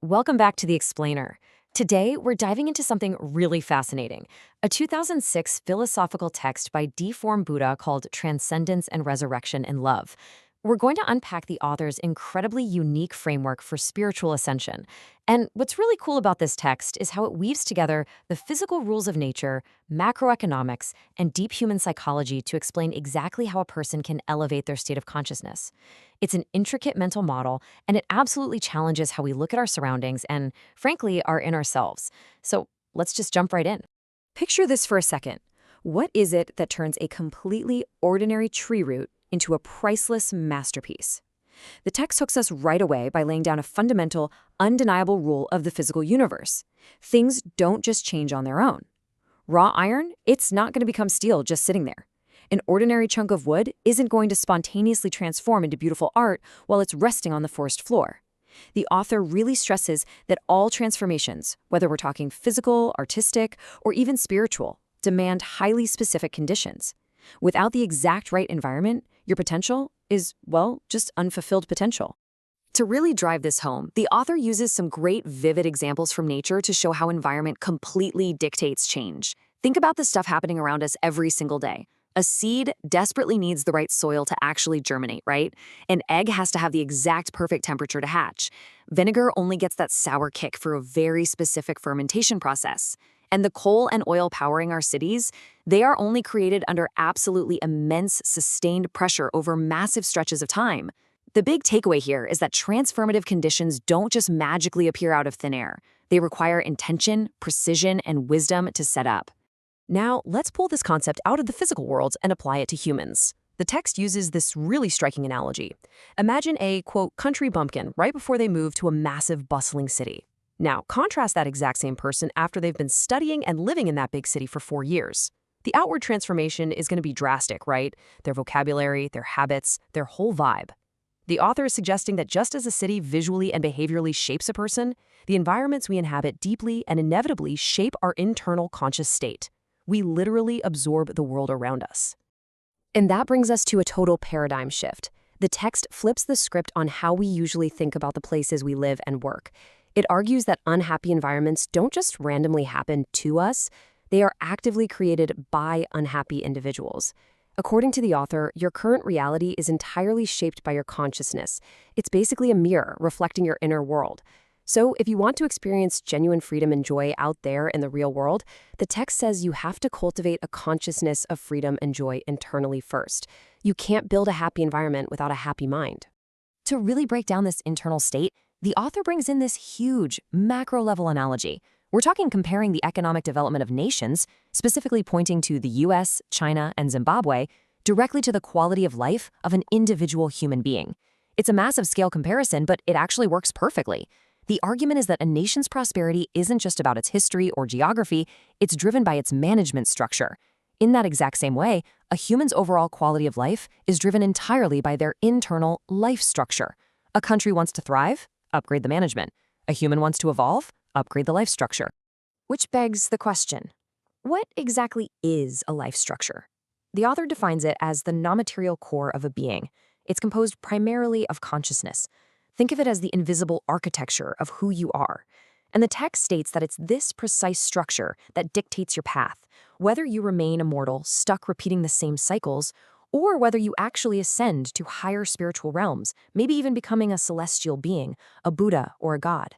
Welcome back to The Explainer. Today, we're diving into something really fascinating, a 2006 philosophical text by deformed Buddha called Transcendence and Resurrection in Love. We're going to unpack the author's incredibly unique framework for spiritual ascension. And what's really cool about this text is how it weaves together the physical rules of nature, macroeconomics, and deep human psychology to explain exactly how a person can elevate their state of consciousness. It's an intricate mental model, and it absolutely challenges how we look at our surroundings and, frankly, our inner selves. So let's just jump right in. Picture this for a second. What is it that turns a completely ordinary tree root into a priceless masterpiece? The text hooks us right away by laying down a fundamental, undeniable rule of the physical universe. Things don't just change on their own. Raw iron, it's not going to become steel just sitting there. An ordinary chunk of wood isn't going to spontaneously transform into beautiful art while it's resting on the forest floor. The author really stresses that all transformations, whether we're talking physical, artistic, or even spiritual, demand highly specific conditions. Without the exact right environment, your potential is, well, just unfulfilled potential. To really drive this home, the author uses some great vivid examples from nature to show how environment completely dictates change. Think about the stuff happening around us every single day. A seed desperately needs the right soil to actually germinate, right? An egg has to have the exact perfect temperature to hatch. Vinegar only gets that sour kick for a very specific fermentation process. And the coal and oil powering our cities, they are only created under absolutely immense sustained pressure over massive stretches of time. The big takeaway here is that transformative conditions don't just magically appear out of thin air. They require intention, precision, and wisdom to set up. Now, let's pull this concept out of the physical world and apply it to humans. The text uses this really striking analogy. Imagine a, quote, country bumpkin right before they move to a massive, bustling city. Now, contrast that exact same person after they've been studying and living in that big city for 4 years. The outward transformation is going to be drastic, right? Their vocabulary, their habits, their whole vibe. The author is suggesting that just as a city visually and behaviorally shapes a person, the environments we inhabit deeply and inevitably shape our internal conscious state. We literally absorb the world around us. And that brings us to a total paradigm shift. The text flips the script on how we usually think about the places we live and work. It argues that unhappy environments don't just randomly happen to us, they are actively created by unhappy individuals. According to the author, your current reality is entirely shaped by your consciousness. It's basically a mirror reflecting your inner world. So if you want to experience genuine freedom and joy out there in the real world, the text says you have to cultivate a consciousness of freedom and joy internally first. You can't build a happy environment without a happy mind. To really break down this internal state, the author brings in this huge, macro-level analogy. We're talking comparing the economic development of nations, specifically pointing to the US, China, and Zimbabwe, directly to the quality of life of an individual human being. It's a massive scale comparison, but it actually works perfectly. The argument is that a nation's prosperity isn't just about its history or geography, it's driven by its management structure. In that exact same way, a human's overall quality of life is driven entirely by their internal life structure. A country wants to thrive? Upgrade the management. A human wants to evolve? Upgrade the life structure. Which begs the question, what exactly is a life structure? The author defines it as the non-material core of a being. It's composed primarily of consciousness. Think of it as the invisible architecture of who you are. And the text states that it's this precise structure that dictates your path, whether you remain immortal, stuck repeating the same cycles, or whether you actually ascend to higher spiritual realms, maybe even becoming a celestial being, a Buddha or a god.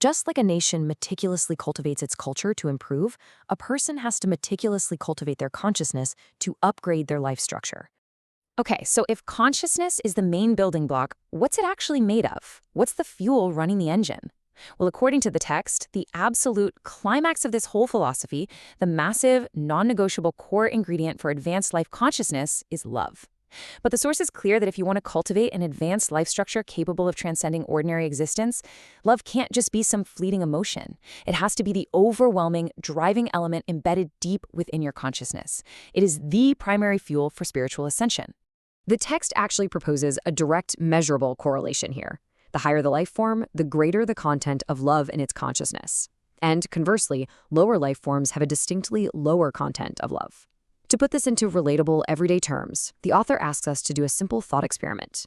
Just like a nation meticulously cultivates its culture to improve, a person has to meticulously cultivate their consciousness to upgrade their life structure. Okay, so if consciousness is the main building block, what's it actually made of? What's the fuel running the engine? Well, according to the text, the absolute climax of this whole philosophy, the massive, non-negotiable core ingredient for advanced life consciousness is love. But the source is clear that if you want to cultivate an advanced life structure capable of transcending ordinary existence, love can't just be some fleeting emotion. It has to be the overwhelming, driving element embedded deep within your consciousness. It is the primary fuel for spiritual ascension. The text actually proposes a direct, measurable correlation here. The higher the life form, the greater the content of love in its consciousness. And conversely, lower life forms have a distinctly lower content of love. To put this into relatable, everyday terms, the author asks us to do a simple thought experiment.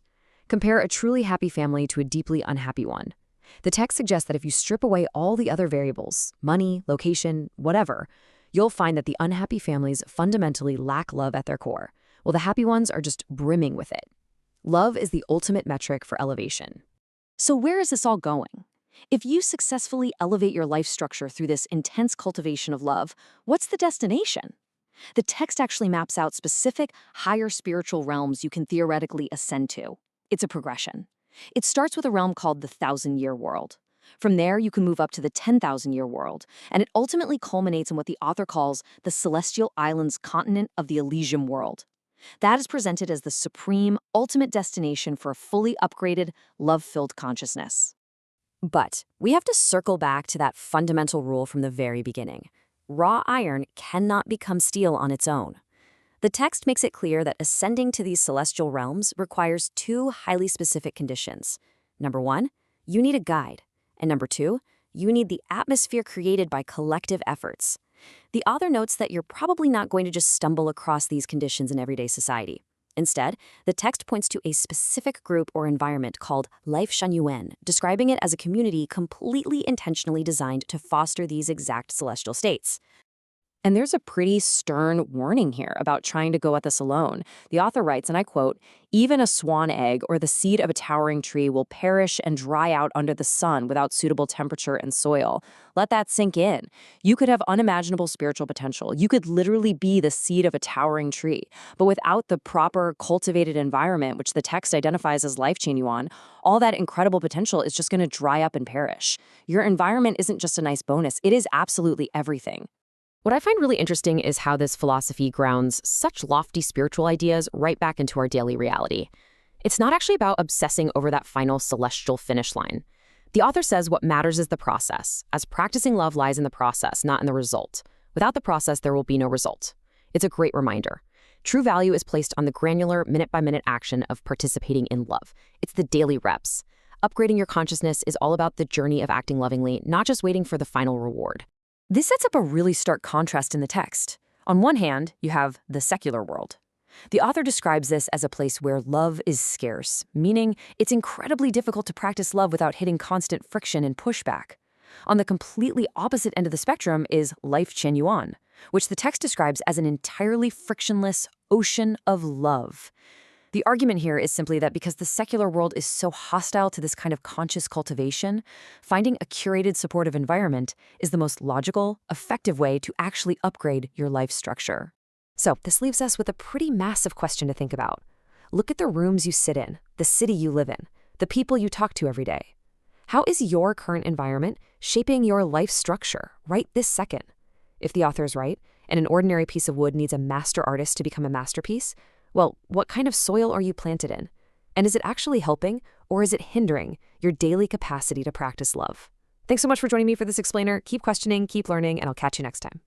Compare a truly happy family to a deeply unhappy one. The text suggests that if you strip away all the other variables, money, location, whatever, you'll find that the unhappy families fundamentally lack love at their core, while the happy ones are just brimming with it. Love is the ultimate metric for elevation. So where is this all going? If you successfully elevate your life structure through this intense cultivation of love, what's the destination? The text actually maps out specific, higher spiritual realms you can theoretically ascend to. It's a progression. It starts with a realm called the 1,000-year world. From there, you can move up to the 10,000-year world, and it ultimately culminates in what the author calls the Celestial Islands continent of the Elysium world. That is presented as the supreme, ultimate destination for a fully upgraded, love-filled consciousness. But we have to circle back to that fundamental rule from the very beginning. Raw iron cannot become steel on its own. The text makes it clear that ascending to these celestial realms requires two highly specific conditions. Number one, you need a guide. And number two, you need the atmosphere created by collective efforts. The author notes that you're probably not going to just stumble across these conditions in everyday society. Instead, the text points to a specific group or environment called Lifechanyuan, describing it as a community completely intentionally designed to foster these exact celestial states. And there's a pretty stern warning here about trying to go at this alone. The author writes, and I quote, "Even a swan egg or the seed of a towering tree will perish and dry out under the sun without suitable temperature and soil." Let that sink in. You could have unimaginable spiritual potential. You could literally be the seed of a towering tree. But without the proper cultivated environment, which the text identifies as Lifechanyuan, all that incredible potential is just going to dry up and perish. Your environment isn't just a nice bonus. It is absolutely everything. What I find really interesting is how this philosophy grounds such lofty spiritual ideas right back into our daily reality. It's not actually about obsessing over that final celestial finish line. The author says what matters is the process, as practicing love lies in the process, not in the result. Without the process, there will be no result. It's a great reminder. True value is placed on the granular, minute-by-minute action of participating in love. It's the daily reps. Upgrading your consciousness is all about the journey of acting lovingly, not just waiting for the final reward. This sets up a really stark contrast in the text. On one hand, you have the secular world. The author describes this as a place where love is scarce, meaning it's incredibly difficult to practice love without hitting constant friction and pushback. On the completely opposite end of the spectrum is Lifechanyuan, which the text describes as an entirely frictionless ocean of love. The argument here is simply that because the secular world is so hostile to this kind of conscious cultivation, finding a curated, supportive environment is the most logical, effective way to actually upgrade your life structure. So this leaves us with a pretty massive question to think about. Look at the rooms you sit in, the city you live in, the people you talk to every day. How is your current environment shaping your life structure right this second? If the author is right, and an ordinary piece of wood needs a master artist to become a masterpiece, well, what kind of soil are you planted in? And is it actually helping, or is it hindering your daily capacity to practice love? Thanks so much for joining me for this explainer. Keep questioning, keep learning, and I'll catch you next time.